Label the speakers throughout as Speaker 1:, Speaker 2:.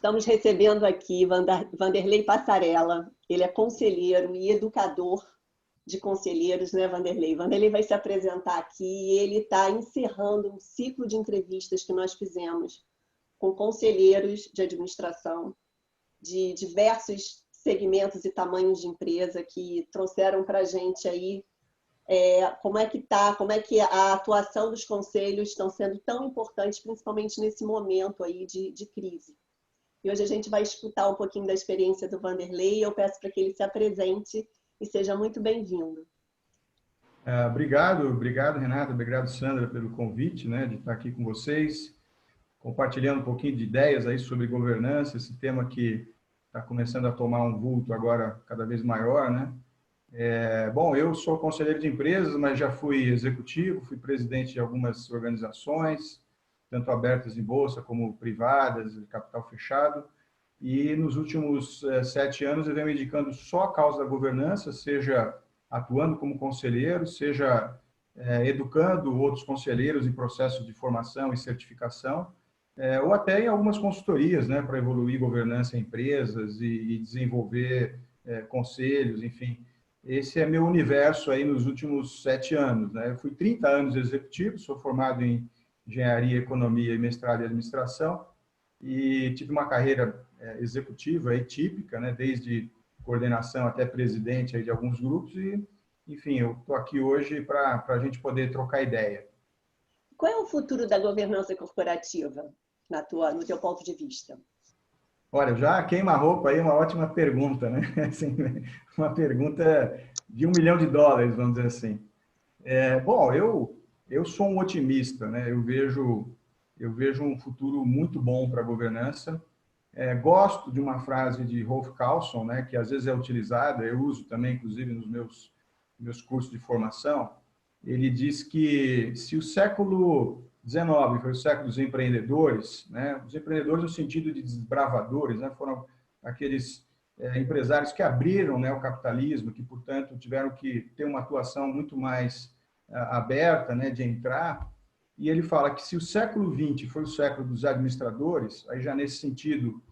Speaker 1: Estamos recebendo aqui Vanderlei Passarella. Ele é conselheiro e educador de conselheiros, né, Vanderlei? Vanderlei vai se apresentar aqui e ele está encerrando um ciclo de entrevistas que nós fizemos com conselheiros de administração de diversos segmentos e tamanhos de empresa que trouxeram para a gente aí como é que a atuação dos conselhos estão sendo tão importantes, principalmente nesse momento aí de crise. E hoje a gente vai escutar um pouquinho da experiência do Vanderlei. Eu peço para que ele se apresente e seja muito bem-vindo.
Speaker 2: Obrigado, Renata, obrigado, Sandra, pelo convite, né, de estar aqui com vocês, compartilhando um pouquinho de ideias aí sobre governança, esse tema que está começando a tomar um vulto agora cada vez maior, né? Bom, eu sou conselheiro de empresas, mas já fui executivo, fui presidente de algumas organizações, tanto abertas em bolsa como privadas, de capital fechado. E nos últimos 7 anos eu venho me dedicando só à causa da governança, seja atuando como conselheiro, seja educando outros conselheiros em processos de formação e certificação, ou até em algumas consultorias, né, para evoluir governança em empresas e desenvolver conselhos, enfim. Esse é meu universo aí nos últimos 7 anos, né? Eu fui 30 anos executivo, sou formado em engenharia, economia e mestrado em administração e tive uma carreira executiva aí típica, né? Desde coordenação até presidente aí de alguns grupos e, enfim, eu estou aqui hoje para a gente poder trocar ideia.
Speaker 1: Qual é o futuro da governança corporativa, no teu ponto de vista?
Speaker 2: Olha, já queima-roupa aí, uma ótima pergunta, né? Assim, uma pergunta de $1 milhão, vamos dizer assim. Bom, eu sou um otimista, né? Eu vejo um futuro muito bom para a governança. Gosto de uma frase de Rolf Carlson, né? Que às vezes é utilizada, eu uso também, inclusive, nos meus cursos de formação. Ele diz que se o século XIX foi o século dos empreendedores, né? Os empreendedores no sentido de desbravadores, né? Foram aqueles empresários que abriram, né, o capitalismo, que, portanto, tiveram que ter uma atuação muito mais aberta, né, de entrar. E ele fala que se o século XX foi o século dos administradores, aí já nesse sentido,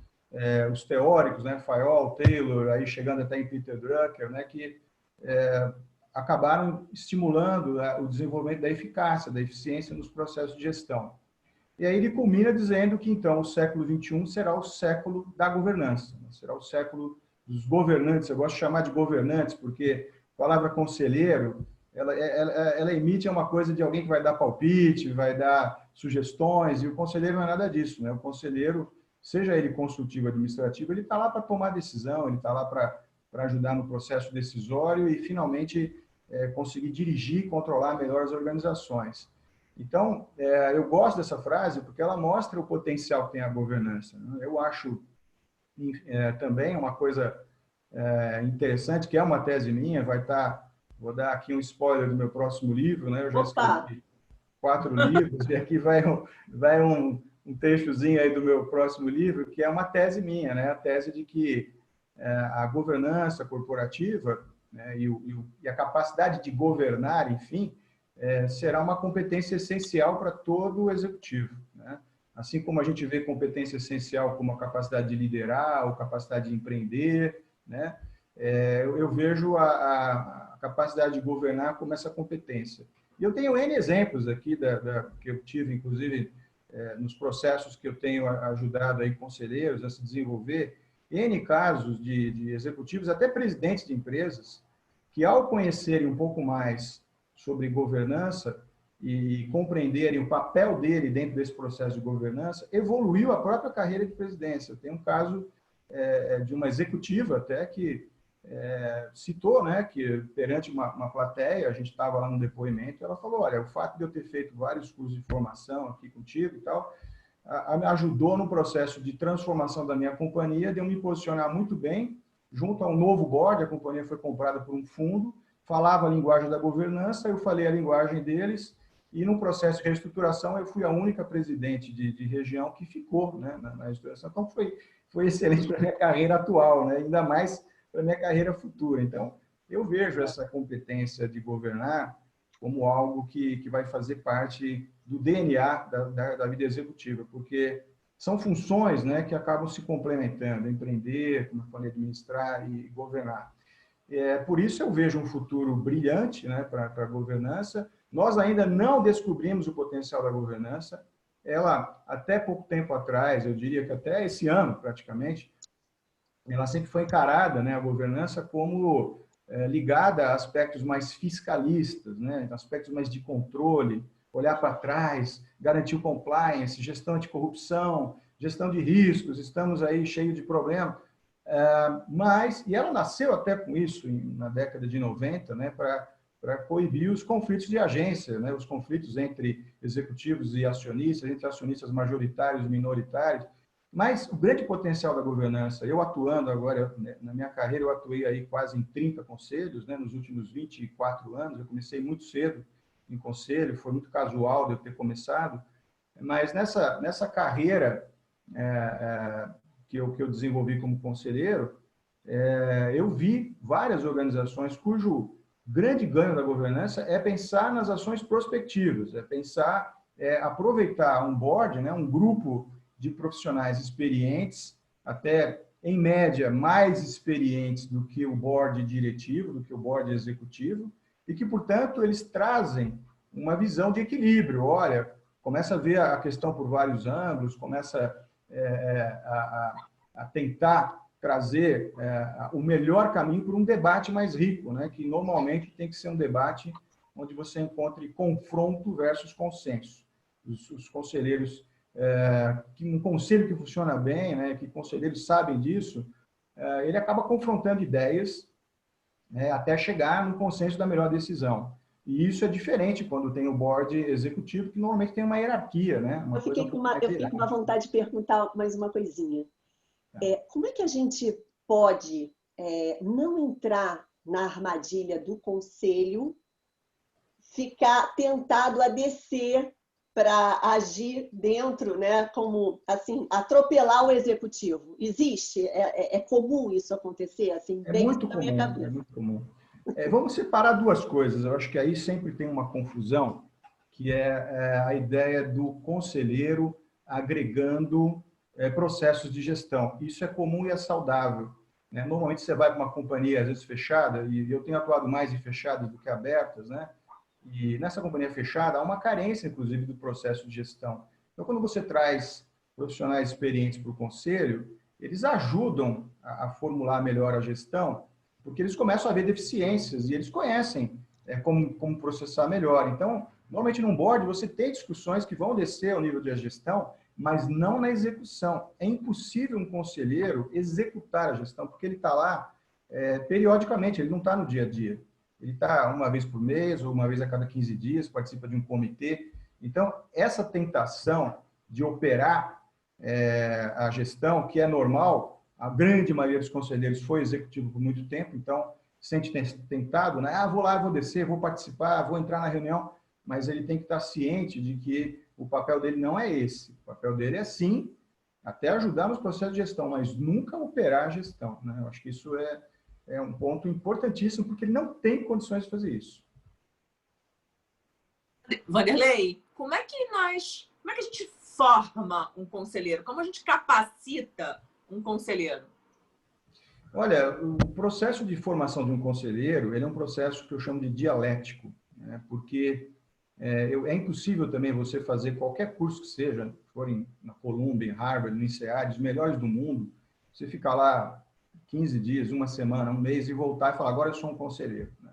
Speaker 2: os teóricos, né, Fayol, Taylor, aí chegando até em Peter Drucker, né, que acabaram estimulando o desenvolvimento da eficácia, da eficiência nos processos de gestão. E aí ele culmina dizendo que, então, o século XXI será o século da governança, né? Será o século dos governantes. Eu gosto de chamar de governantes, porque a palavra conselheiro, ela emite uma coisa de alguém que vai dar palpite, vai dar sugestões, e o conselheiro não é nada disso, né? O conselheiro, seja ele consultivo administrativo, ele está lá para tomar decisão, ele está lá para ajudar no processo decisório e, finalmente, conseguir dirigir e controlar melhor as organizações. Então, eu gosto dessa frase porque ela mostra o potencial que tem a governança, né? Eu acho também uma coisa interessante, que é uma tese minha, vou dar aqui um spoiler do meu próximo livro, né? Eu já escrevi 4 livros, e aqui vai um textozinho aí do meu próximo livro, que é uma tese minha, né? A tese de que a governança corporativa, né, e a capacidade de governar, enfim, será uma competência essencial para todo o executivo, né? Assim como a gente vê competência essencial como a capacidade de liderar, ou capacidade de empreender, né? Eu vejo a capacidade de governar como essa competência. E eu tenho N exemplos aqui que eu tive, inclusive, nos processos que eu tenho ajudado aí conselheiros a se desenvolver, N casos de executivos, até presidentes de empresas, que ao conhecerem um pouco mais sobre governança e compreenderem o papel dele dentro desse processo de governança, evoluiu a própria carreira de presidência. Tem um caso de uma executiva até que citou, né, que perante uma plateia, a gente estava lá no depoimento, ela falou, olha, o fato de eu ter feito vários cursos de formação aqui contigo e tal, ajudou no processo de transformação da minha companhia, de eu me posicionar muito bem junto a um novo board. A companhia foi comprada por um fundo, falava a linguagem da governança, eu falei a linguagem deles, e no processo de reestruturação eu fui a única presidente de região que ficou, né, na reestruturação. Então foi excelente para a minha carreira atual, né, ainda mais para a minha carreira futura. Então, eu vejo essa competência de governar como algo que vai fazer parte do DNA da vida executiva, porque são funções, né, que acabam se complementando, empreender, como eu falei, administrar e governar. Por isso eu vejo um futuro brilhante, né, para a governança. Nós ainda não descobrimos o potencial da governança. Ela, até pouco tempo atrás, eu diria que até esse ano, praticamente, ela sempre foi encarada, né, a governança, como ligada a aspectos mais fiscalistas, né, aspectos mais de controle, olhar para trás, garantir o compliance, gestão anticorrupção, gestão de riscos, estamos aí cheios de problemas. E ela nasceu até com isso, na década de 90, né, para coibir os conflitos de agência, né, os conflitos entre executivos e acionistas, entre acionistas majoritários e minoritários. Mas o grande potencial da governança, eu atuando agora, na minha carreira, eu atuei aí quase em 30 conselhos, né, nos últimos 24 anos, eu comecei muito cedo em conselho, foi muito casual de eu ter começado, mas nessa carreira que eu desenvolvi como conselheiro, eu vi várias organizações cujo grande ganho da governança é pensar nas ações prospectivas, é pensar, aproveitar um board, né, um grupo de profissionais experientes, até em média mais experientes do que o board diretivo, do que o board executivo, e que, portanto, eles trazem uma visão de equilíbrio. Olha, começa a ver a questão por vários ângulos, começa a tentar trazer o melhor caminho para um debate mais rico, né? Que normalmente tem que ser um debate onde você encontre confronto versus consenso. Os conselheiros, um conselho que funciona bem, né? Que conselheiros sabem disso, ele acaba confrontando ideias, né? Até chegar no consenso da melhor decisão. E isso é diferente quando tem o board executivo, que normalmente tem uma hierarquia, né?
Speaker 1: Eu fiquei com uma vontade de perguntar mais uma coisinha. Como é que a gente pode não entrar na armadilha do conselho, ficar tentado a descer para agir dentro, né, como assim, atropelar o executivo? Existe? É comum isso acontecer? Assim,
Speaker 2: é
Speaker 1: bem
Speaker 2: muito
Speaker 1: na minha
Speaker 2: comum,
Speaker 1: cabeça.
Speaker 2: é muito comum. Vamos separar duas coisas. Eu acho que aí sempre tem uma confusão, que é a ideia do conselheiro agregando processos de gestão. Isso é comum e é saudável, né? Normalmente você vai para uma companhia, às vezes fechada, e eu tenho atuado mais em fechadas do que abertas, né? E nessa companhia fechada há uma carência, inclusive, do processo de gestão. Então, quando você traz profissionais experientes para o conselho, eles ajudam a formular melhor a gestão, porque eles começam a ver deficiências e eles conhecem como processar melhor. Então, normalmente num board você tem discussões que vão descer ao nível de gestão, mas não na execução. É impossível um conselheiro executar a gestão, porque ele está lá periodicamente, ele não está no dia a dia. Ele está uma vez por mês ou uma vez a cada 15 dias, participa de um comitê. Então, essa tentação de operar a gestão, que é normal, a grande maioria dos conselheiros foi executivo por muito tempo, então sente tentado, né? Vou lá, vou descer, vou participar, vou entrar na reunião, mas ele tem que estar ciente de que o papel dele não é esse. O papel dele é, sim, até ajudar nos processos de gestão, mas nunca operar a gestão, né? Eu acho que isso é um ponto importantíssimo, porque ele não tem condições de fazer isso.
Speaker 3: Vanderlei, como é que a gente forma um conselheiro? Como a gente capacita um conselheiro?
Speaker 2: Olha, o processo de formação de um conselheiro, ele é um processo que eu chamo de dialético, né? Porque é impossível também você fazer qualquer curso que seja, for na Columbia, em Harvard, no INSEAD, os melhores do mundo, você ficar lá 15 dias, uma semana, um mês e voltar e falar, agora eu sou um conselheiro, né?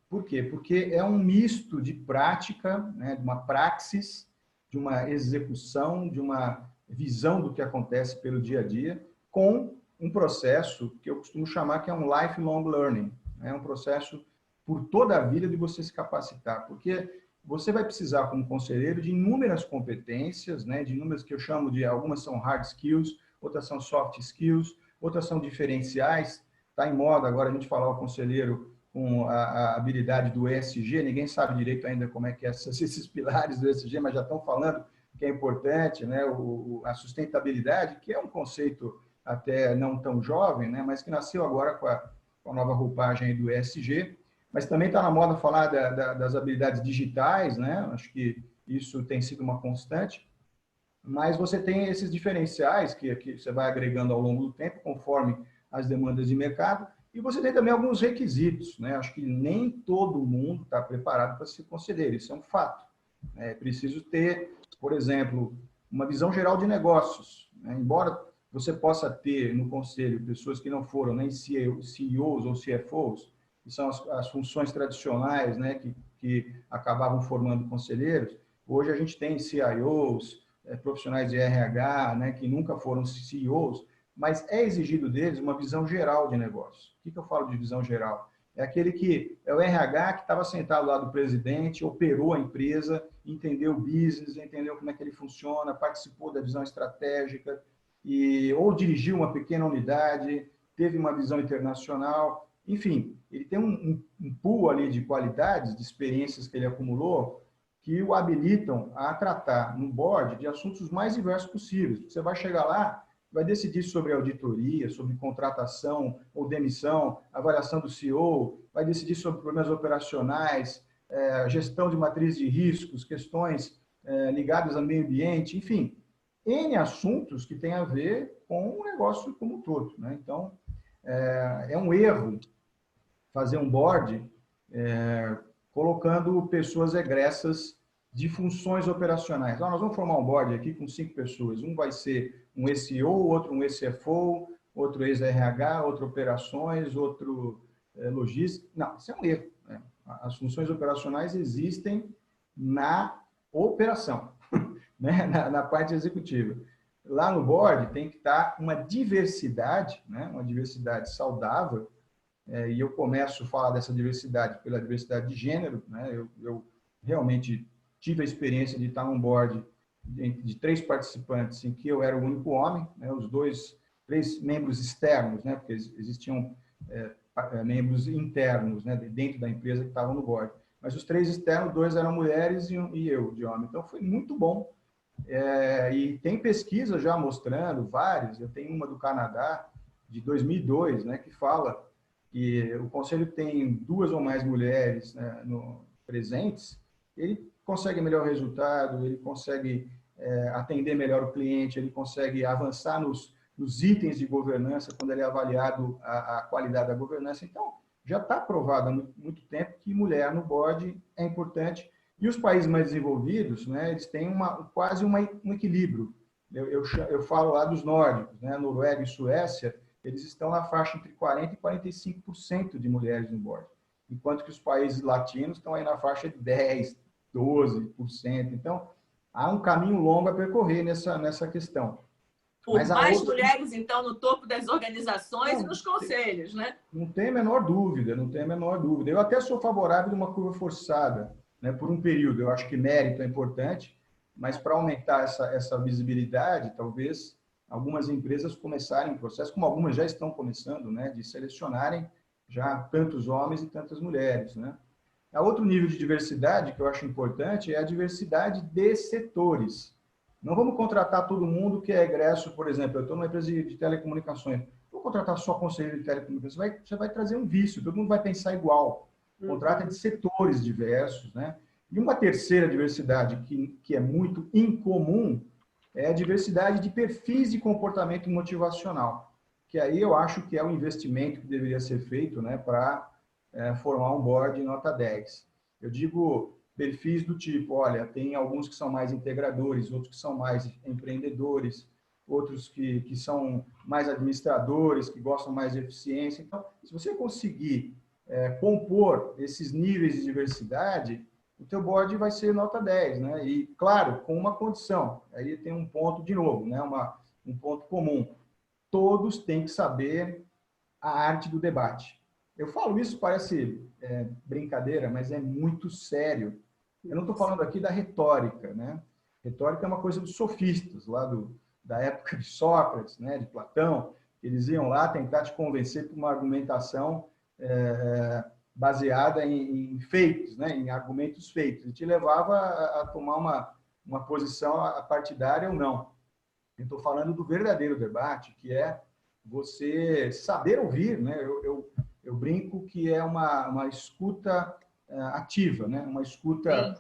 Speaker 2: Por quê? Porque é um misto de prática, né, de uma praxis, de uma execução, de uma visão do que acontece pelo dia a dia, com um processo que eu costumo chamar que é um lifelong learning. É um processo por toda a vida de você se capacitar, porque você vai precisar, como conselheiro, de inúmeras competências, né, de inúmeras que eu chamo de, algumas são hard skills, outras são soft skills, outras são diferenciais. Está em moda agora a gente falar o conselheiro com a habilidade do ESG, ninguém sabe direito ainda como é que é esses pilares do ESG, mas já estão falando que é importante, né? A sustentabilidade, que é um conceito até não tão jovem, né? Mas que nasceu agora com a nova roupagem do ESG, mas também está na moda falar das habilidades digitais, né? Acho que isso tem sido uma constante. mas você tem esses diferenciais que você vai agregando ao longo do tempo, conforme as demandas de mercado, e você tem também alguns requisitos, né? Acho que nem todo mundo está preparado para se conceder, isso é um fato. É preciso ter, por exemplo, uma visão geral de negócios, né? Embora você possa ter no conselho pessoas que não foram nem CEOs ou CFOs, que são as funções tradicionais, né, que acabavam formando conselheiros. Hoje a gente tem CIOs, profissionais de RH, né, que nunca foram CEOs, mas é exigido deles uma visão geral de negócio. O que eu falo de visão geral? É aquele que é o RH que estava sentado lá do presidente, operou a empresa, entendeu o business, entendeu como é que ele funciona, participou da visão estratégica, ou dirigiu uma pequena unidade, teve uma visão internacional, enfim, ele tem um pool ali de qualidades, de experiências que ele acumulou, que o habilitam a tratar no board de assuntos mais diversos possíveis. Você vai chegar lá, vai decidir sobre auditoria, sobre contratação ou demissão, avaliação do CEO, vai decidir sobre problemas operacionais, gestão de matriz de riscos, questões ligadas ao meio ambiente, enfim, N assuntos que têm a ver com o negócio como um todo, né? Então, é um erro fazer um board colocando pessoas egressas de funções operacionais. Então, nós vamos formar um board aqui com 5 pessoas. Um vai ser um SEO, outro um CFO, outro ex-RH, outro operações, outro logística. Não, isso é um erro, né? As funções operacionais existem na operação, né? na parte executiva. Lá no board tem que estar uma diversidade, né? Uma diversidade saudável, e eu começo a falar dessa diversidade pela diversidade de gênero, né? Eu realmente tive a experiência de estar num board de 3 participantes em que eu era o único homem, né? Os 3 membros externos, né? Porque existiam membros internos, né? Dentro da empresa que estavam no board. Mas os 3 externos, 2 eram mulheres e eu de homem. Então foi muito bom. E tem pesquisa já mostrando várias. Eu tenho uma do Canadá de 2002, né? Que fala que o conselho tem 2 ou mais mulheres, né, presentes, ele consegue melhor resultado, ele consegue atender melhor o cliente, ele consegue avançar nos itens de governança, quando ele é avaliado a qualidade da governança. Então, já está provado há muito tempo que mulher no board é importante. E os países mais desenvolvidos, né, eles têm quase um equilíbrio. Eu falo lá dos nórdicos, né, Noruega e Suécia, eles estão na faixa entre 40% e 45% de mulheres no board, enquanto que os países latinos estão aí na faixa de 10%, 12%. Então, há um caminho longo a percorrer nessa questão.
Speaker 3: Por mais mulheres, então, no topo das organizações e nos conselhos, né?
Speaker 2: Não tem a menor dúvida, não tem a menor dúvida. Eu até sou favorável de uma curva forçada, né, por um período. Eu acho que mérito é importante, mas para aumentar essa visibilidade, talvez algumas empresas começarem o processo, como algumas já estão começando, né, de selecionarem já tantos homens e tantas mulheres, né? A outro nível de diversidade que eu acho importante é a diversidade de setores. Não vamos contratar todo mundo que é egresso, por exemplo, eu estou numa empresa de telecomunicações, vou contratar só conselheiro de telecomunicações, você vai trazer um vício, todo mundo vai pensar igual. Contrata de setores diversos, né? E uma terceira diversidade que é muito incomum é a diversidade de perfis de comportamento motivacional, que aí eu acho que é o investimento que deveria ser feito, né, para formar um board nota 10. Eu digo perfis do tipo, olha, tem alguns que são mais integradores, outros que são mais empreendedores, outros que são mais administradores, que gostam mais de eficiência. Então, se você conseguir compor esses níveis de diversidade, o teu board vai ser nota 10, né? E, claro, com uma condição. Aí tem um ponto, de novo, né? Um ponto comum. Todos têm que saber a arte do debate. Eu falo isso, parece brincadeira, mas é muito sério. Eu não estou falando aqui da retórica, né? Retórica é uma coisa dos sofistas, lá da época de Sócrates, né? De Platão. Eles iam lá tentar te convencer por uma argumentação baseada em feitos, né, em argumentos feitos, e te levava a tomar uma posição partidária ou não. Eu estou falando do verdadeiro debate, que é você saber ouvir, né? Eu brinco que é uma escuta ativa, né? Uma escuta,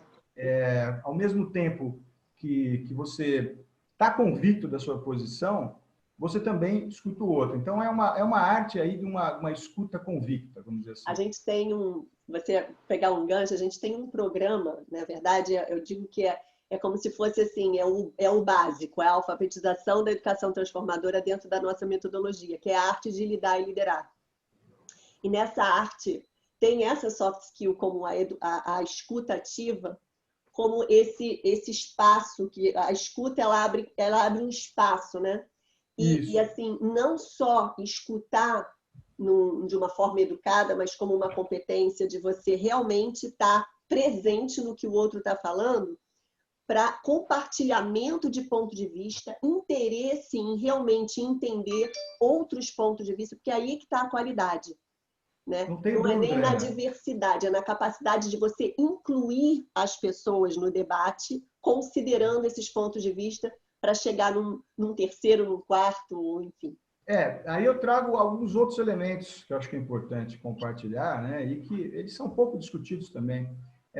Speaker 2: ao mesmo tempo que você está convicto da sua posição, você também escuta o outro. Então, é uma arte aí de uma escuta convicta, vamos dizer assim.
Speaker 1: A gente tem você pegar um gancho, a gente tem um programa, na verdade, eu digo que é como se fosse assim, é o básico, é a alfabetização da educação transformadora dentro da nossa metodologia, que é a arte de lidar e liderar. E nessa arte tem essa soft skill como a escuta ativa, como esse espaço, que a escuta ela abre um espaço, né? E assim, não só escutar de uma forma educada, mas como uma competência de você realmente estar presente no que o outro está falando, para compartilhamento de ponto de vista, interesse em realmente entender outros pontos de vista, porque aí é que está a qualidade. Né? Não é nem na diversidade, é na capacidade de você incluir as pessoas no debate, considerando esses pontos de vista, para chegar num terceiro, num quarto, enfim.
Speaker 2: Aí eu trago alguns outros elementos que eu acho que é importante compartilhar, né? E que eles são pouco discutidos também.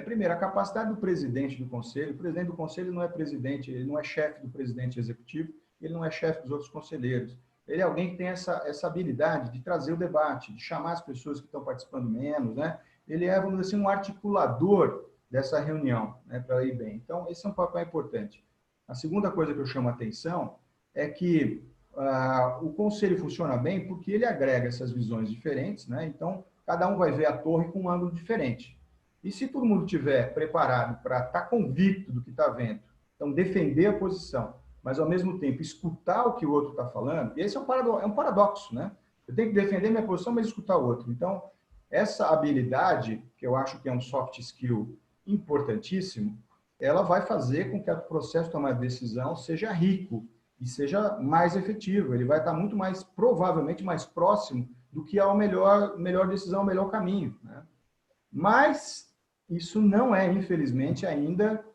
Speaker 2: Primeiro, a capacidade do presidente do conselho. O presidente do conselho não é presidente, ele não é chefe do presidente executivo, ele não é chefe dos outros conselheiros. Ele é alguém que tem essa habilidade de trazer o debate, de chamar as pessoas que estão participando menos, né? Ele é, vamos dizer assim, um articulador dessa reunião, né, para ir bem. Então, esse é um papel importante. A segunda coisa que eu chamo a atenção é que o conselho funciona bem porque ele agrega essas visões diferentes, né? Então, cada um vai ver a torre com um ângulo diferente. E se todo mundo estiver preparado para estar convicto do que está vendo, então defender a posição, mas ao mesmo tempo escutar o que o outro está falando, e esse é um paradoxo, né? Eu tenho que defender minha posição, mas escutar o outro. Então, essa habilidade, que eu acho que é um soft skill importantíssimo, ela vai fazer com que o processo de tomar decisão seja rico e seja mais efetivo. Ele vai estar muito mais, provavelmente, mais próximo do que a melhor decisão, o melhor caminho, né? Mas isso não é, infelizmente, ainda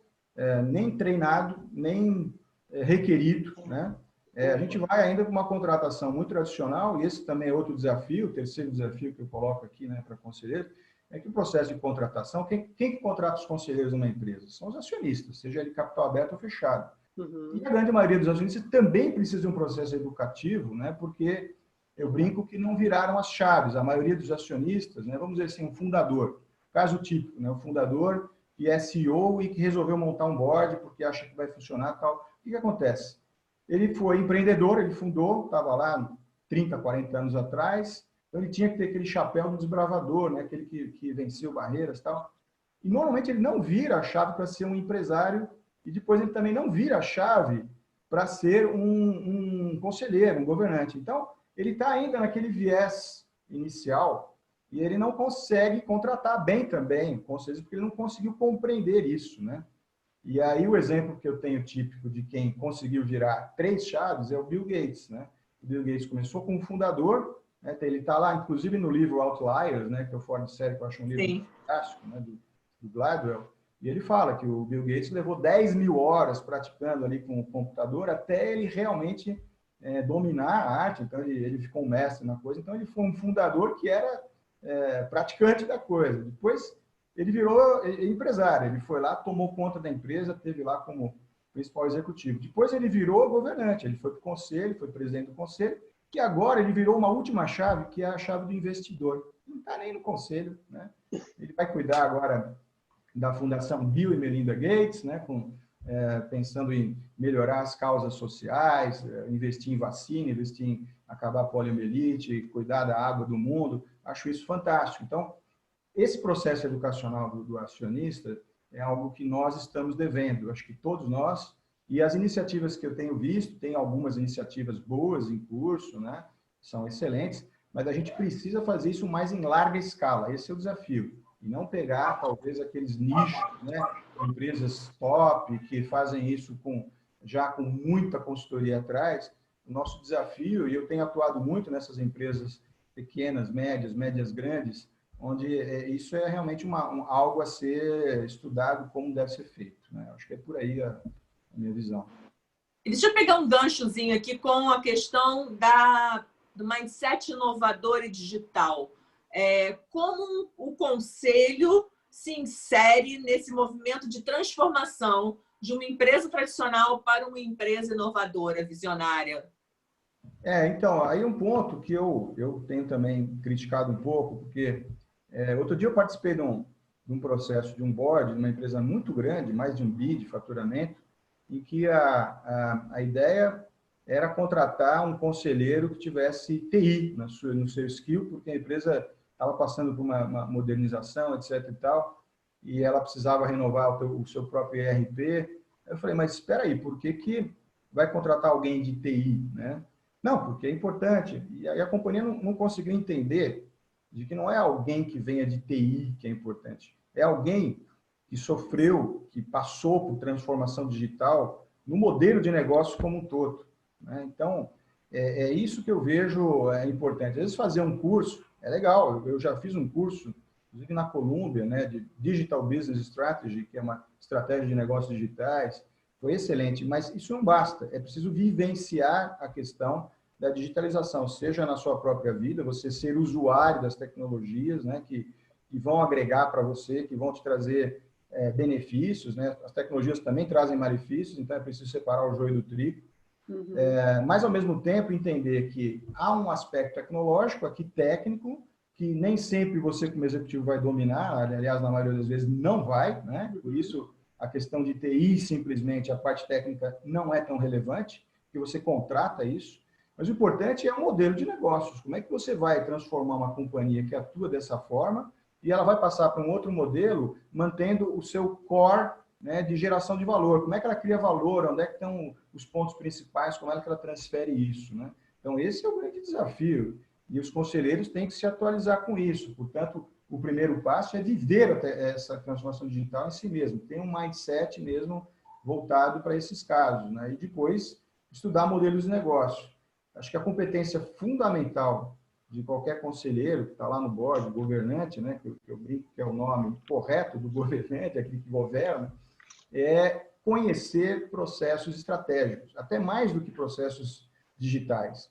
Speaker 2: nem treinado, nem requerido, né? A gente vai ainda para uma contratação muito tradicional, e esse também é outro desafio, o terceiro desafio que eu coloco aqui, né, para conselheiros, é que o processo de contratação, quem contrata os conselheiros numa empresa? São os acionistas, seja ele capital aberto ou fechado. Uhum. E a grande maioria dos acionistas também precisa de um processo educativo, né, porque eu brinco que não viraram as chaves. A maioria dos acionistas, né, vamos dizer assim, um fundador, caso típico, né, o fundador que é CEO e que resolveu montar um board porque acha que vai funcionar e tal. O que acontece? Ele foi empreendedor, ele fundou, estava lá 30, 40 anos atrás, então ele tinha que ter aquele chapéu do desbravador, né? Aquele que venceu barreiras e tal. E normalmente ele não vira a chave para ser um empresário e depois ele também não vira a chave para ser um conselheiro, um governante. Então, ele está ainda naquele viés inicial e ele não consegue contratar bem também conselheiros porque ele não conseguiu compreender isso, né? E aí o exemplo que eu tenho típico de quem conseguiu virar 3 chaves é o Bill Gates, né? O Bill Gates começou como fundador, né? Ele está lá, inclusive, no livro Outliers, né? Que é o fora de série, que eu acho um livro fantástico, né? Do Gladwell. E ele fala que o Bill Gates levou 10.000 horas praticando ali com o computador até ele realmente dominar a arte. Então, ele ficou um mestre na coisa. Então, ele foi um fundador que era praticante da coisa. Depois, ele virou empresário. Ele foi lá, tomou conta da empresa, teve lá como principal executivo. Depois, ele virou governante. Ele foi para o conselho, foi presidente do conselho. E agora, ele virou uma última chave, que é a chave do investidor. Não está nem no conselho, né? Ele vai cuidar agora da Fundação Bill e Melinda Gates, né, pensando em melhorar as causas sociais, investir em vacina, investir em acabar a poliomielite, cuidar da água do mundo. Acho isso fantástico. Então, esse processo educacional do acionista é algo que nós estamos devendo. Acho que todos nós, e as iniciativas que eu tenho visto, tem algumas iniciativas boas em curso, né, são excelentes, mas a gente precisa fazer isso mais em larga escala. Esse é o desafio. E não pegar, talvez, aqueles nichos, né, empresas top, que fazem isso já com muita consultoria atrás. O nosso desafio, e eu tenho atuado muito nessas empresas pequenas, médias, grandes, onde isso é realmente algo a ser estudado como deve ser feito, né? Acho que é por aí a minha visão.
Speaker 3: Deixa eu pegar um ganchozinho aqui com a questão do mindset inovador e digital. Como o conselho se insere nesse movimento de transformação de uma empresa tradicional para uma empresa inovadora, visionária?
Speaker 2: Então, aí um ponto que eu tenho também criticado um pouco, porque outro dia eu participei de um processo de um board de uma empresa muito grande, mais de 1 bi de faturamento, em que a ideia era contratar um conselheiro que tivesse TI no seu skill, porque a empresa estava passando por uma modernização, etc. e tal, e ela precisava renovar o seu próprio ERP. Eu falei, mas espera aí, por que vai contratar alguém de TI, né? Não, porque é importante. E aí a companhia não conseguiu entender de que não é alguém que venha de TI que é importante. É alguém que sofreu, que passou por transformação digital no modelo de negócio como um todo, né? Então, é isso que eu vejo importante. Às vezes fazer um curso é legal. Eu já fiz um curso, inclusive na Colômbia, né, de Digital Business Strategy, que é uma estratégia de negócios digitais. Foi excelente, mas isso não basta. É preciso vivenciar a questão da digitalização, seja na sua própria vida, você ser usuário das tecnologias, né, que vão agregar para você, que vão te trazer benefícios, né? As tecnologias também trazem malefícios, então é preciso separar o joio do trigo.
Speaker 1: Uhum.
Speaker 2: Mas, ao mesmo tempo, entender que há um aspecto tecnológico aqui, técnico, que nem sempre você, como executivo, vai dominar, aliás, na maioria das vezes, não vai, né? Por isso, a questão de TI, simplesmente, a parte técnica não é tão relevante, que você contrata isso. Mas o importante é o modelo de negócios. Como é que você vai transformar uma companhia que atua dessa forma e ela vai passar para um outro modelo, mantendo o seu core, né, de geração de valor? Como é que ela cria valor? Onde é que estão os pontos principais? Como é que ela transfere isso, né? Então, esse é o grande desafio. E os conselheiros têm que se atualizar com isso. Portanto, o primeiro passo é viver essa transformação digital em si mesmo. Ter um mindset mesmo voltado para esses casos, né? E depois estudar modelos de negócio. Acho que a competência fundamental de qualquer conselheiro que está lá no board, governante, né, que eu brinco que é o nome correto do governante, aquele que governa, é conhecer processos estratégicos, até mais do que processos digitais.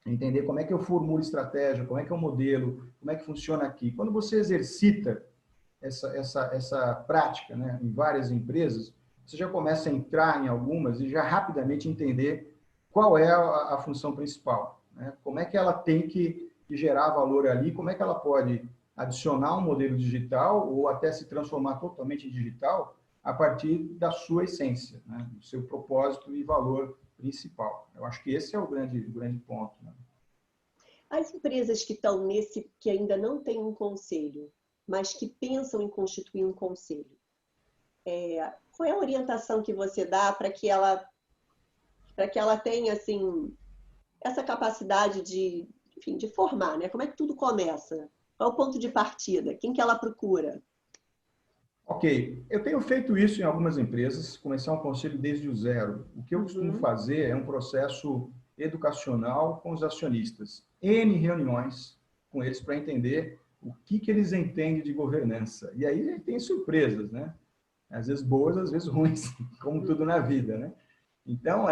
Speaker 2: Entender como é que eu formulo estratégia, como é que é o modelo, como é que funciona aqui. Quando você exercita essa prática, né, em várias empresas, você já começa a entrar em algumas e já rapidamente entender qual é a função principal, né? Como é que ela tem que gerar valor ali, como é que ela pode adicionar um modelo digital ou até se transformar totalmente em digital a partir da sua essência, né? Do seu propósito e valor principal. Eu acho que esse é o grande ponto, né?
Speaker 1: As empresas que estão que ainda não têm um conselho, mas que pensam em constituir um conselho, qual é a orientação que você dá para que ela tenha, assim, essa capacidade de, enfim, de formar, né? Como é que tudo começa? Qual é o ponto de partida? Quem que ela procura?
Speaker 2: Ok, eu tenho feito isso em algumas empresas, começar um conselho desde o zero. O que eu costumo fazer é um processo educacional com os acionistas. N reuniões com eles para entender o que eles entendem de governança. E aí tem surpresas, né? Às vezes boas, às vezes ruins, como tudo na vida, né? Então,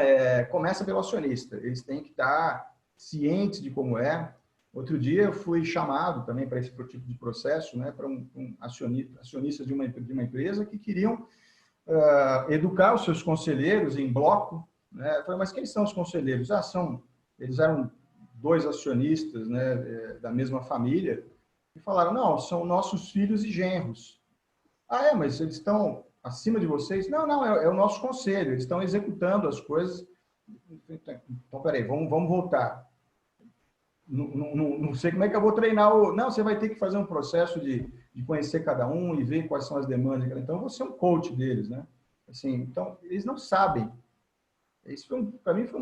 Speaker 2: começa pelo acionista. Eles têm que estar cientes de como é. Outro dia eu fui chamado também para esse tipo de processo, né, para um acionista de uma empresa que queriam educar os seus conselheiros em bloco, né? Eu falei, mas quem são os conselheiros? Eles eram 2 acionistas, né, da mesma família, e falaram, não, são nossos filhos e genros. Ah, mas eles estão acima de vocês? Não, é o nosso conselho, eles estão executando as coisas. Então, peraí, vamos voltar. Não sei como é que eu vou treinar. Não, você vai ter que fazer um processo de conhecer cada um e ver quais são as demandas. Então, você é um coach deles, né? Assim, então, eles não sabem. Isso, para mim, foi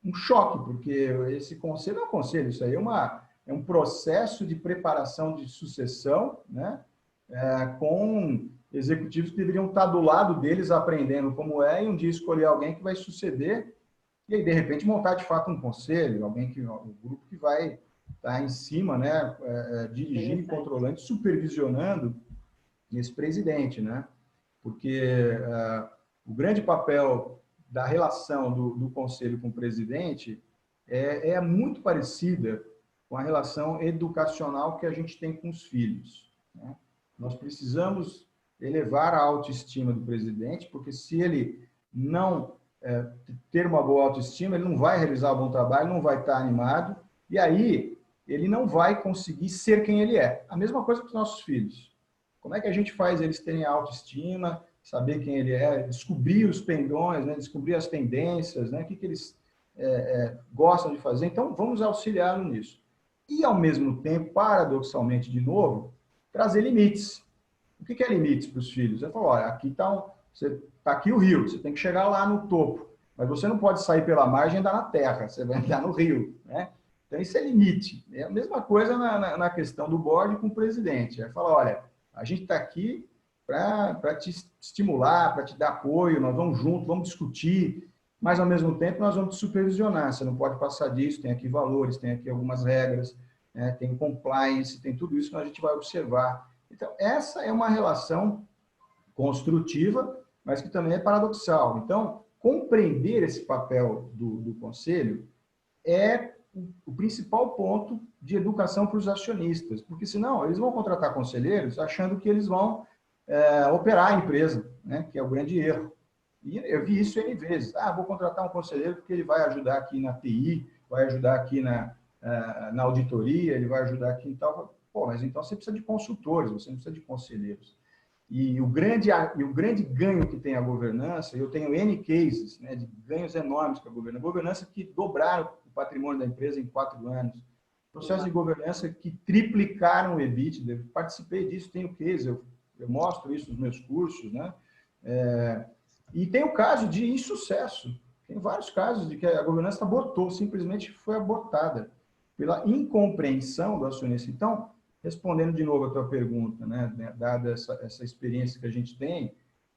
Speaker 2: um choque, porque esse conselho não é um conselho, isso aí é um processo de preparação de sucessão, né? Com executivos que deveriam estar do lado deles aprendendo como é e um dia escolher alguém que vai suceder e aí, de repente, montar de fato um conselho, um grupo que vai estar em cima, né, dirigindo, controlando, supervisionando esse presidente, né? Porque o grande papel da relação do conselho com o presidente é muito parecida com a relação educacional que a gente tem com os filhos, né? Nós precisamos elevar a autoestima do presidente, porque se ele não ter uma boa autoestima, ele não vai realizar um bom trabalho, não vai estar animado, e aí ele não vai conseguir ser quem ele é. A mesma coisa com os nossos filhos. Como é que a gente faz eles terem autoestima, saber quem ele é, descobrir os pendões, né? Descobrir as tendências, né? O que eles gostam de fazer? Então, vamos auxiliá-lo nisso. E, ao mesmo tempo, paradoxalmente, de novo, trazer limites. O que é limites para os filhos? Ele falou, olha, aqui está aqui o rio, você tem que chegar lá no topo, mas você não pode sair pela margem e andar na terra, você vai andar no rio, né? Então, isso é limite. É a mesma coisa na questão do board com o presidente. Ele fala, olha, a gente está aqui para te estimular, para te dar apoio, nós vamos juntos, vamos discutir, mas, ao mesmo tempo, nós vamos te supervisionar. Você não pode passar disso, tem aqui valores, tem aqui algumas regras, né? Tem compliance, tem tudo isso que a gente vai observar. Então, essa é uma relação construtiva, mas que também é paradoxal. Então, compreender esse papel do conselho é o principal ponto de educação para os acionistas, porque senão eles vão contratar conselheiros achando que eles vão operar a empresa, né? Que é o grande erro. E eu vi isso N vezes. Vou contratar um conselheiro porque ele vai ajudar aqui na TI, vai ajudar aqui na auditoria, ele vai ajudar aqui em tal. Pô, mas então você precisa de consultores, você não precisa de conselheiros. E o grande ganho que tem a governança, eu tenho N cases, né, de ganhos enormes com a governança que dobraram o patrimônio da empresa em 4 anos. Processos de governança que triplicaram o EBITDA, eu participei disso, tenho case, eu mostro isso nos meus cursos, né? E tem o caso de insucesso. Tem vários casos de que a governança simplesmente foi abortada pela incompreensão do acionista. Então, respondendo de novo a tua pergunta, né, dada essa experiência que a gente tem,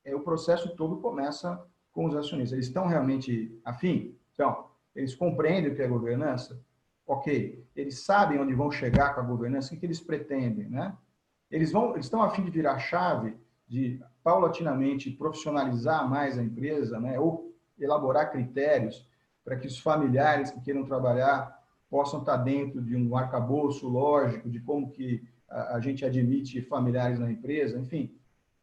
Speaker 2: o processo todo começa com os acionistas. Eles estão realmente afim? Então, eles compreendem o que é governança? Ok. Eles sabem onde vão chegar com a governança? O que eles pretendem, né? Eles estão afim de virar a chave, de paulatinamente profissionalizar mais a empresa, né? Ou elaborar critérios para que os familiares que queiram trabalhar possam estar dentro de um arcabouço lógico de como que a gente admite familiares na empresa, enfim,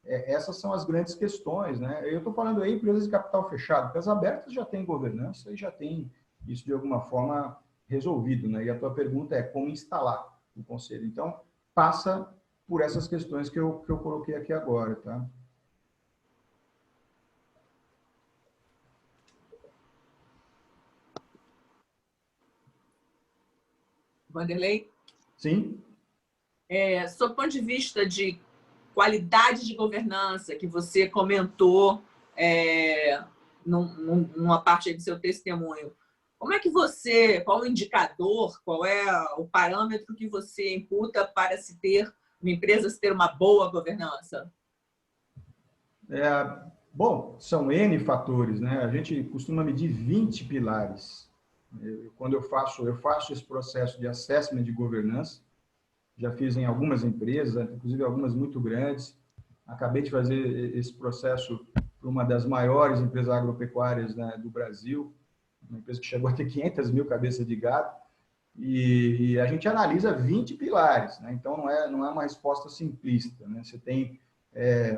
Speaker 2: essas são as grandes questões, né? Eu estou falando aí empresas de capital fechado, porque as abertas já têm governança e já tem isso de alguma forma resolvido, né? E a tua pergunta é como instalar o conselho. Então, passa por essas questões que eu coloquei aqui agora, tá?
Speaker 3: Vanderlei?
Speaker 2: Sim.
Speaker 3: Sob o ponto de vista de qualidade de governança, que você comentou numa parte aí do seu testemunho, como é que qual o indicador, qual é o parâmetro que você imputa para uma empresa se ter uma boa governança?
Speaker 2: Bom, são N fatores, né? A gente costuma medir 20 pilares. Quando eu faço esse processo de assessment de governança, já fiz em algumas empresas, inclusive algumas muito grandes. Acabei de fazer esse processo para uma das maiores empresas agropecuárias, né, do Brasil, uma empresa que chegou a ter 500 mil cabeças de gado, e a gente analisa 20 pilares, né? Então não é uma resposta simplista, né? Você tem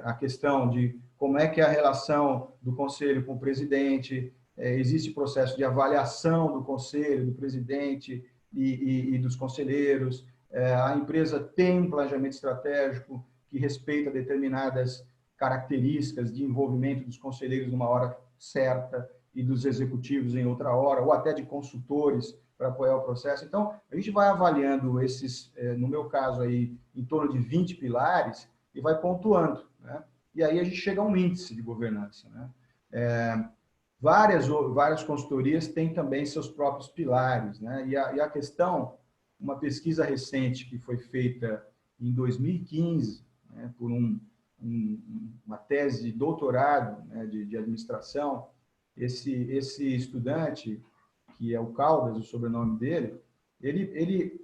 Speaker 2: a questão de como é que é a relação do conselho com o presidente, existe processo de avaliação do conselho, do presidente e dos conselheiros, a empresa tem um planejamento estratégico que respeita determinadas características de envolvimento dos conselheiros numa hora certa e dos executivos em outra hora, ou até de consultores para apoiar o processo. Então, a gente vai avaliando esses, no meu caso, aí, em torno de 20 pilares e vai pontuando, né? E aí a gente chega a um índice de governança, né? Várias consultorias têm também seus próprios pilares, né? E a questão, uma pesquisa recente que foi feita em 2015, né, por uma tese de doutorado, né, de administração, esse estudante, que é o Caldas, o sobrenome dele, ele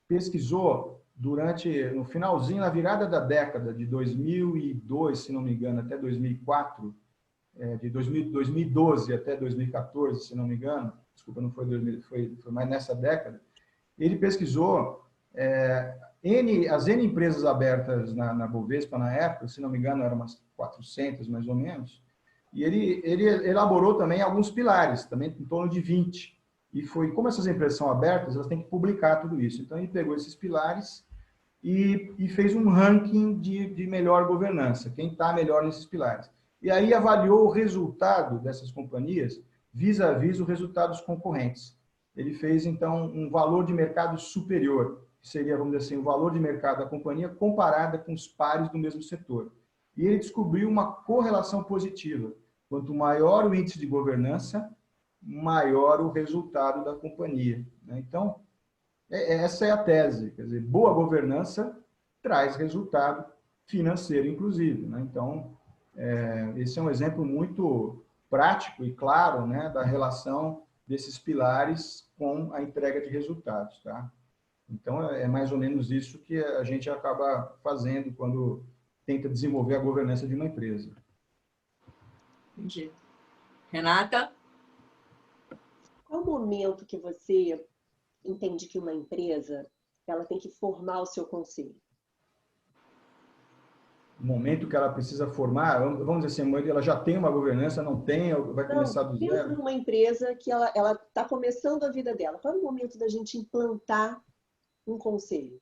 Speaker 2: pesquisou no finalzinho, na virada da década de 2002, se não me engano, até 2004, de 2012 até 2014, se não me engano, desculpa, não foi 2000, foi mais nessa década, ele pesquisou as N empresas abertas na Bovespa na época, se não me engano, eram umas 400 mais ou menos, e ele elaborou também alguns pilares, também em torno de 20. E como essas empresas são abertas, elas têm que publicar tudo isso. Então, ele pegou esses pilares e fez um ranking de melhor governança, quem está melhor nesses pilares. E aí avaliou o resultado dessas companhias vis-à-vis o resultado dos concorrentes. Ele fez, então, um valor de mercado superior, que seria, vamos dizer assim, o valor de mercado da companhia comparada com os pares do mesmo setor. E ele descobriu uma correlação positiva. Quanto maior o índice de governança, maior o resultado da companhia. Então, essa é a tese. Quer dizer, boa governança traz resultado financeiro, inclusive. Então, esse é um exemplo muito prático e claro, da relação desses pilares com a entrega de resultados. Tá? Então, é mais ou menos isso que a gente acaba fazendo quando tenta desenvolver a governança de uma empresa.
Speaker 3: Entendi. Renata?
Speaker 1: Qual o momento que você entende que uma empresa ela tem que formar o seu conselho?
Speaker 2: O momento que ela precisa formar, vamos dizer assim, ela já tem uma governança, não tem, vai começar do zero?
Speaker 1: Pensa numa empresa que ela está começando a vida dela. Qual é o momento da gente implantar um conselho?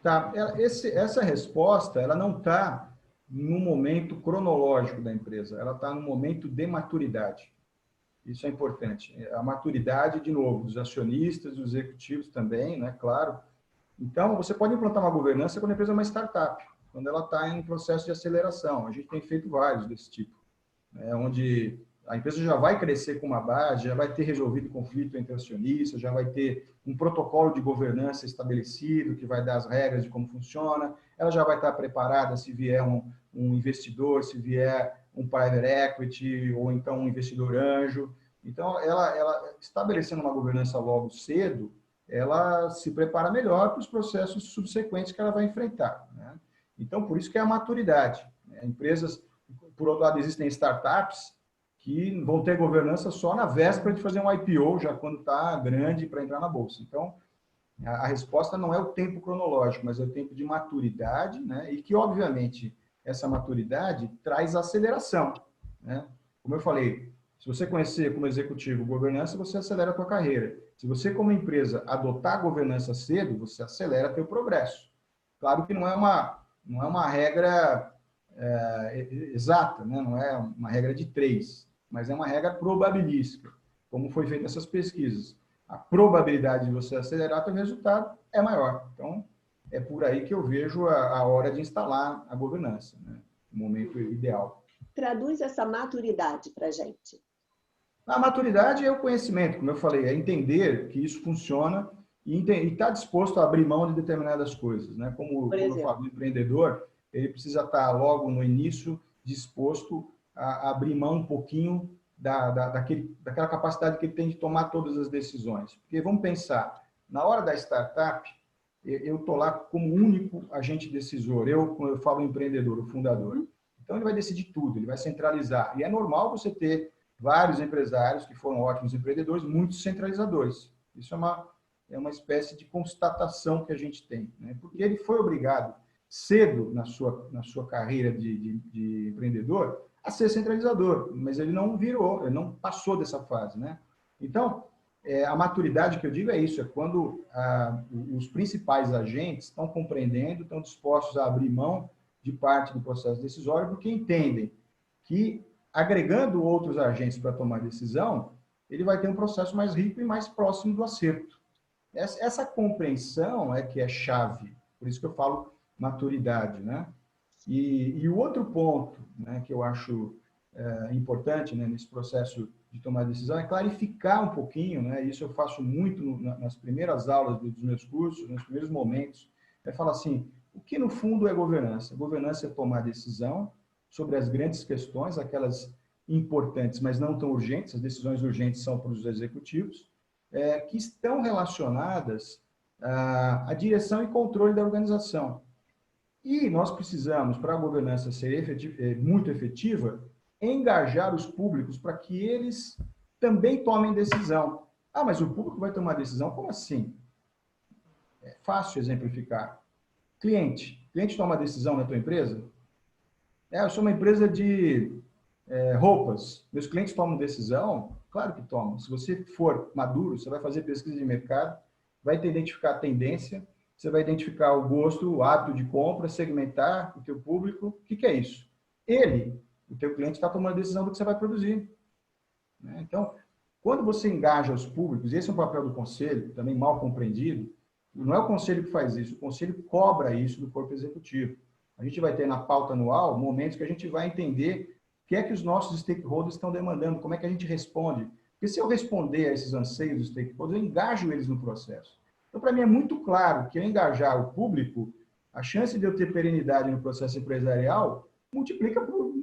Speaker 2: Tá, essa resposta, ela não está no momento cronológico da empresa, ela está no momento de maturidade. Isso é importante. A maturidade, de novo, dos acionistas, dos executivos também, claro. Então, você pode implantar uma governança quando a empresa é uma startup, quando ela está em processo de aceleração. A gente tem feito vários desse tipo, onde a empresa já vai crescer com uma base, já vai ter resolvido o conflito entre acionistas, já vai ter um protocolo de governança estabelecido, que vai dar as regras de como funciona, ela já vai estar preparada se vier um investidor, se vier um private equity, ou então um investidor anjo. Então, ela estabelecendo uma governança logo cedo, ela se prepara melhor para os processos subsequentes que ela vai enfrentar. Então, por isso que é a maturidade. Empresas, por outro lado, existem startups que vão ter governança só na véspera de fazer um IPO, já quando está grande para entrar na bolsa. Então, a resposta não é o tempo cronológico, mas é o tempo de maturidade, e que, obviamente, essa maturidade traz aceleração. Como eu falei, se você conhecer como executivo governança, você acelera a tua carreira. Se você, como empresa, adotar a governança cedo, você acelera teu progresso. Claro que não é uma regra exata, não é uma regra de 3, mas é uma regra probabilística, como foi feita essas pesquisas. A probabilidade de você acelerar teu resultado é maior. Então, é por aí que eu vejo a hora de instalar a governança, o momento ideal.
Speaker 1: Traduz essa maturidade para a gente.
Speaker 2: A maturidade é o conhecimento, como eu falei, é entender que isso funciona e estar disposto a abrir mão de determinadas coisas. Como eu falo, o empreendedor, ele precisa estar logo no início disposto a abrir mão um pouquinho daquela capacidade que ele tem de tomar todas as decisões. Porque vamos pensar, na hora da startup, eu estou lá como único agente decisor, quando eu falo empreendedor, o fundador. Então, ele vai decidir tudo, ele vai centralizar. E é normal você ter vários empresários que foram ótimos empreendedores, muitos centralizadores. Isso é uma espécie de constatação que a gente tem. Porque ele foi obrigado, cedo na sua carreira de empreendedor, a ser centralizador, mas ele não virou, ele não passou dessa fase. Então, a maturidade que eu digo é isso, é quando os principais agentes estão compreendendo, estão dispostos a abrir mão de parte do processo decisório, porque entendem que, agregando outros agentes para tomar decisão, ele vai ter um processo mais rico e mais próximo do acerto. Essa compreensão é que é chave, por isso que eu falo maturidade. E o outro ponto que eu acho importante nesse processo de tomar decisão é clarificar um pouquinho, isso eu faço muito nas primeiras aulas dos meus cursos, nos primeiros momentos, é falar assim, o que no fundo é governança? Governança é tomar decisão sobre as grandes questões, aquelas importantes, mas não tão urgentes, as decisões urgentes são para os executivos, que estão relacionadas à direção e controle da organização. E nós precisamos, para a governança ser muito efetiva, engajar os públicos para que eles também tomem decisão. Ah, mas o público vai tomar decisão? Como assim? É fácil exemplificar. Cliente. Cliente toma decisão na tua empresa? Eu sou uma empresa de roupas. Meus clientes tomam decisão? Claro que tomam. Se você for maduro, você vai fazer pesquisa de mercado, vai identificar a tendência, você vai identificar o gosto, o hábito de compra, segmentar o teu público. O que é isso? Ele, o teu cliente, está tomando a decisão do que você vai produzir. Então, quando você engaja os públicos, esse é um papel do conselho, também mal compreendido, não é o conselho que faz isso, o conselho cobra isso do corpo executivo. A gente vai ter na pauta anual momentos que a gente vai entender o que é que os nossos stakeholders estão demandando, como é que a gente responde. Porque se eu responder a esses anseios dos stakeholders, eu engajo eles no processo. Então, para mim, é muito claro que eu engajar o público, a chance de eu ter perenidade no processo empresarial multiplica por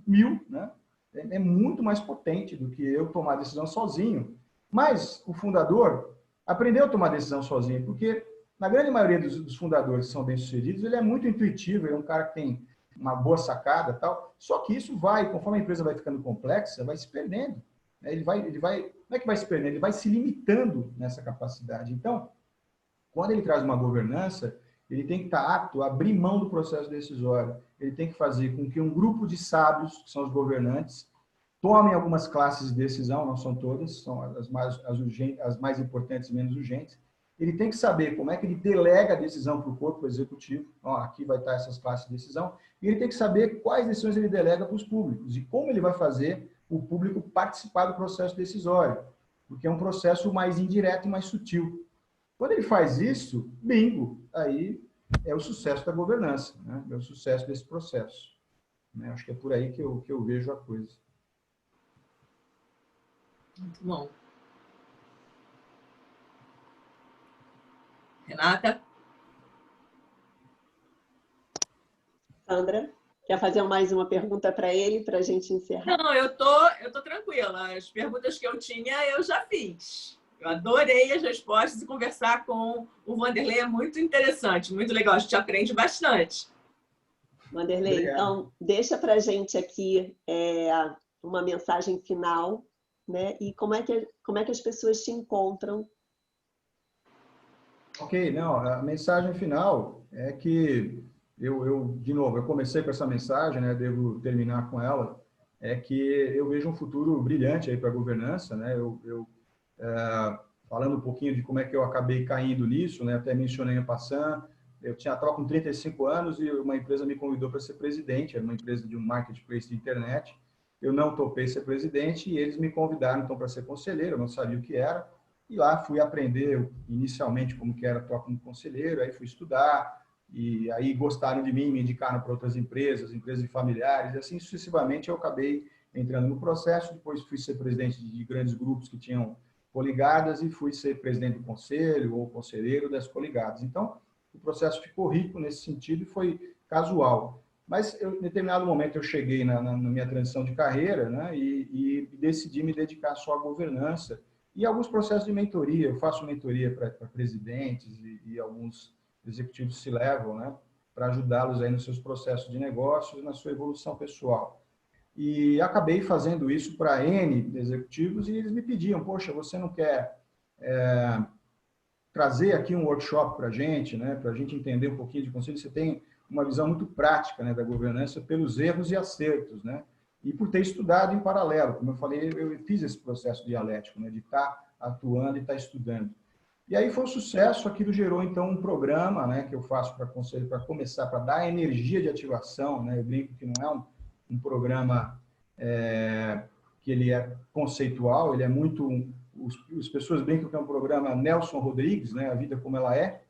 Speaker 2: 1000, né? É muito mais potente do que eu tomar a decisão sozinho. Mas o fundador aprendeu a tomar decisão sozinho, porque na grande maioria dos fundadores que são bem-sucedidos, ele é muito intuitivo, ele é um cara que tem uma boa sacada e tal. Só que isso vai, conforme a empresa vai ficando complexa, vai se perdendo. Ele vai, não é que vai se perdendo, ele vai se limitando nessa capacidade. Então, quando ele traz uma governança, ele tem que estar apto a abrir mão do processo decisório. Ele tem que fazer com que um grupo de sábios, que são os governantes, tomem algumas classes de decisão, não são todas, são as mais importantes e menos urgentes. Ele tem que saber como é que ele delega a decisão para o corpo executivo. Aqui vai estar essas classes de decisão. E ele tem que saber quais decisões ele delega para os públicos e como ele vai fazer o público participar do processo decisório, porque é um processo mais indireto e mais sutil. Quando ele faz isso, bingo, aí é o sucesso da governança, né? É o sucesso desse processo. Né? Acho que é por aí que eu vejo a coisa.
Speaker 3: Muito bom. Renata?
Speaker 1: Sandra, quer fazer mais uma pergunta para ele, para a gente encerrar?
Speaker 3: Não, eu tô tranquila. As perguntas que eu tinha, eu já fiz. Eu adorei as respostas e conversar com o Vanderlei é muito interessante, muito legal. A gente aprende bastante.
Speaker 1: Vanderlei, obrigado. Então, deixa para a gente aqui uma mensagem final, né? E como é que as pessoas te encontram?
Speaker 2: Ok, não, a mensagem final é que de novo, eu comecei com essa mensagem, né? Devo terminar com ela, é que eu vejo um futuro brilhante aí para a governança, né? Falando um pouquinho de como é que eu acabei caindo nisso, né? Até mencionei em passant, eu tinha com 35 anos e uma empresa me convidou para ser presidente, era uma empresa de um marketplace de internet. Eu não topei ser presidente e eles me convidaram então para ser conselheiro, eu não sabia o que era. E lá fui aprender inicialmente como que era atuar como conselheiro, aí fui estudar e aí gostaram de mim, me indicaram para outras empresas de familiares, e assim sucessivamente eu acabei entrando no processo. Depois fui ser presidente de grandes grupos que tinham coligadas e fui ser presidente do conselho ou conselheiro das coligadas. Então, o processo ficou rico nesse sentido e foi casual. Mas, em determinado momento, eu cheguei na minha transição de carreira, né, e decidi me dedicar só à governança e alguns processos de mentoria. Eu faço mentoria para presidentes e alguns executivos se levam, né, para ajudá-los aí nos seus processos de negócios e na sua evolução pessoal. E acabei fazendo isso para N executivos e eles me pediam, poxa, você não quer trazer aqui um workshop para a gente, né, para a gente entender um pouquinho de conselho? Você tem uma visão muito prática, né, da governança pelos erros e acertos, né? E por ter estudado em paralelo, como eu falei, eu fiz esse processo dialético, né, de estar atuando e estar estudando. E aí foi um sucesso, aquilo gerou então um programa, né, que eu faço para conselho, para começar, para dar energia de ativação, né? Eu brinco que não é um programa que ele é conceitual, ele é muito... As pessoas brincam que é um programa Nelson Rodrigues, né, a vida como ela é.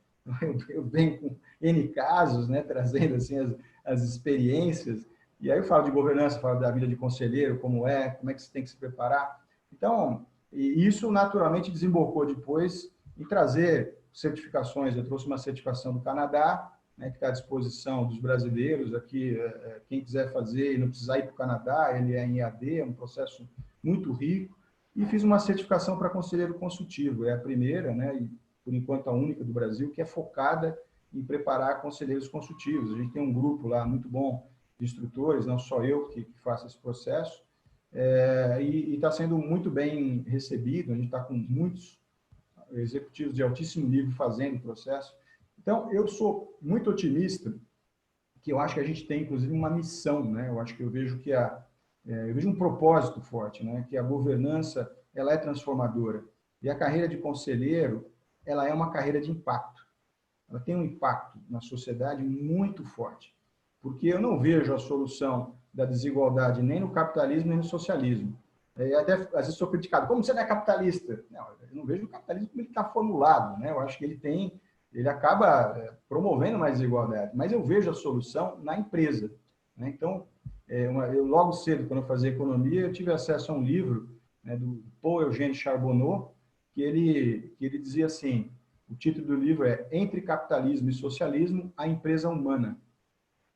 Speaker 2: Eu venho com N casos, né, trazendo assim as experiências, e aí eu falo de governança, falo da vida de conselheiro, como é que você tem que se preparar. Então, e isso naturalmente desembocou depois em trazer certificações. Eu trouxe uma certificação do Canadá, né, que está à disposição dos brasileiros aqui, quem quiser fazer e não precisar ir para o Canadá, ele é em EAD, é um processo muito rico. E fiz uma certificação para conselheiro consultivo, é a primeira, né, e por enquanto a única do Brasil, que é focada em preparar conselheiros consultivos. A gente tem um grupo lá muito bom de instrutores, não só eu que faço esse processo, e está sendo muito bem recebido. A gente está com muitos executivos de altíssimo nível fazendo o processo. Então, eu sou muito otimista, que eu acho que a gente tem, inclusive, uma missão, né? Eu acho que eu vejo que eu vejo um propósito forte, né? Que a governança, ela é transformadora. E a carreira de conselheiro, ela é uma carreira de impacto. Ela tem um impacto na sociedade muito forte. Porque eu não vejo a solução da desigualdade nem no capitalismo, nem no socialismo. Até, às vezes, sou criticado. Como você não é capitalista? Não, eu não vejo o capitalismo como ele está formulado, né? Eu acho que ele acaba promovendo mais desigualdade. Mas eu vejo a solução na empresa, né? Então, eu logo cedo, quando eu fazia economia, eu tive acesso a um livro, né, do Paul Eugène Charbonneau, que ele dizia assim, o título do livro é Entre Capitalismo e Socialismo, a Empresa Humana.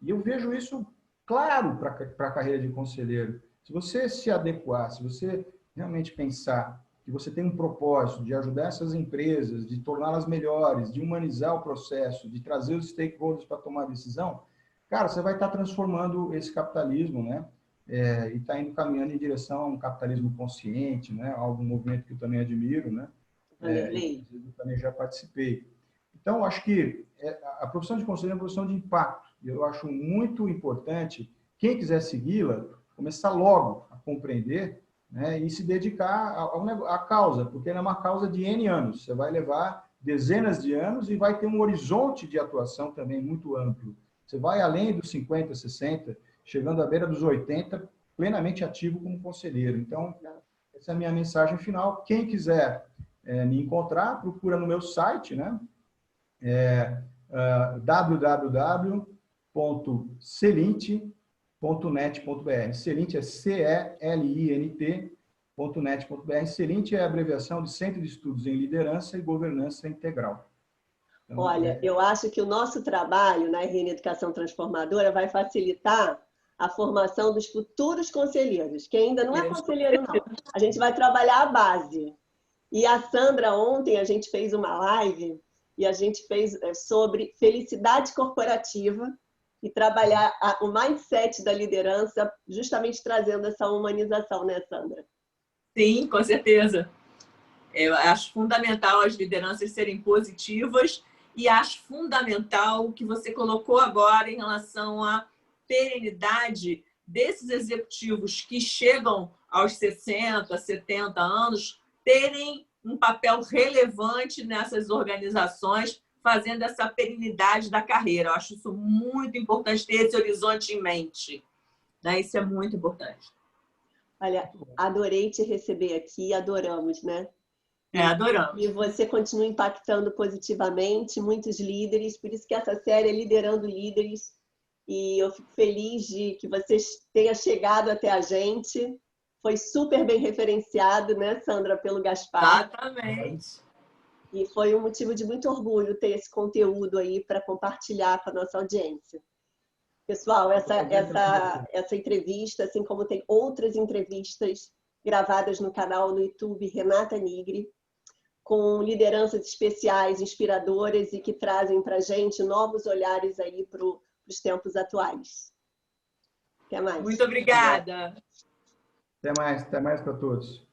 Speaker 2: E eu vejo isso claro para a carreira de conselheiro. Se você se adequar, se você realmente pensar que você tem um propósito de ajudar essas empresas, de torná-las melhores, de humanizar o processo, de trazer os stakeholders para tomar decisão, cara, você vai estar transformando esse capitalismo, né? E está indo caminhando em direção a um capitalismo consciente, né? Algum movimento que eu também admiro, né? Eu também já participei. Então, eu acho que a profissão de conselheiro é uma profissão de impacto. E eu acho muito importante, quem quiser segui-la, começar logo a compreender, né, e se dedicar à causa, porque ela é uma causa de N anos. Você vai levar dezenas de anos e vai ter um horizonte de atuação também muito amplo. Você vai além dos 50, 60, chegando à beira dos 80, plenamente ativo como conselheiro. Então, essa é a minha mensagem final. Quem quiser me encontrar, procura no meu site, né? www.celint.net.br. Celint é CELINT.net.br. Celint é a abreviação de Centro de Estudos em Liderança e Governança Integral.
Speaker 1: Então, olha, eu acho que o nosso trabalho na RN Educação Transformadora vai facilitar a formação dos futuros conselheiros, que ainda não é conselheiro, não. A gente vai trabalhar a base. E a Sandra, ontem, a gente fez uma live e a gente fez sobre felicidade corporativa e trabalhar o mindset da liderança, justamente trazendo essa humanização, né, Sandra?
Speaker 3: Sim, com certeza. Eu acho fundamental as lideranças serem positivas e acho fundamental o que você colocou agora em relação à perenidade desses executivos que chegam aos 60, 70 anos, terem um papel relevante nessas organizações, fazendo essa perenidade da carreira. Eu acho isso muito importante, ter esse horizonte em mente, né? Isso é muito importante.
Speaker 1: Olha, adorei te receber aqui, adoramos, né?
Speaker 3: Adoramos.
Speaker 1: E você continua impactando positivamente muitos líderes, por isso que essa série é Liderando Líderes, e eu fico feliz de que você tenha chegado até a gente. Foi super bem referenciado, né, Sandra, pelo Gaspar.
Speaker 3: Exatamente.
Speaker 1: E foi um motivo de muito orgulho ter esse conteúdo aí para compartilhar com a nossa audiência. Pessoal, essa entrevista, assim como tem outras entrevistas gravadas no canal no YouTube Renata Nigri, com lideranças especiais, inspiradoras e que trazem para a gente novos olhares aí para os tempos atuais. Até mais.
Speaker 3: Muito obrigada.
Speaker 2: Até mais para todos.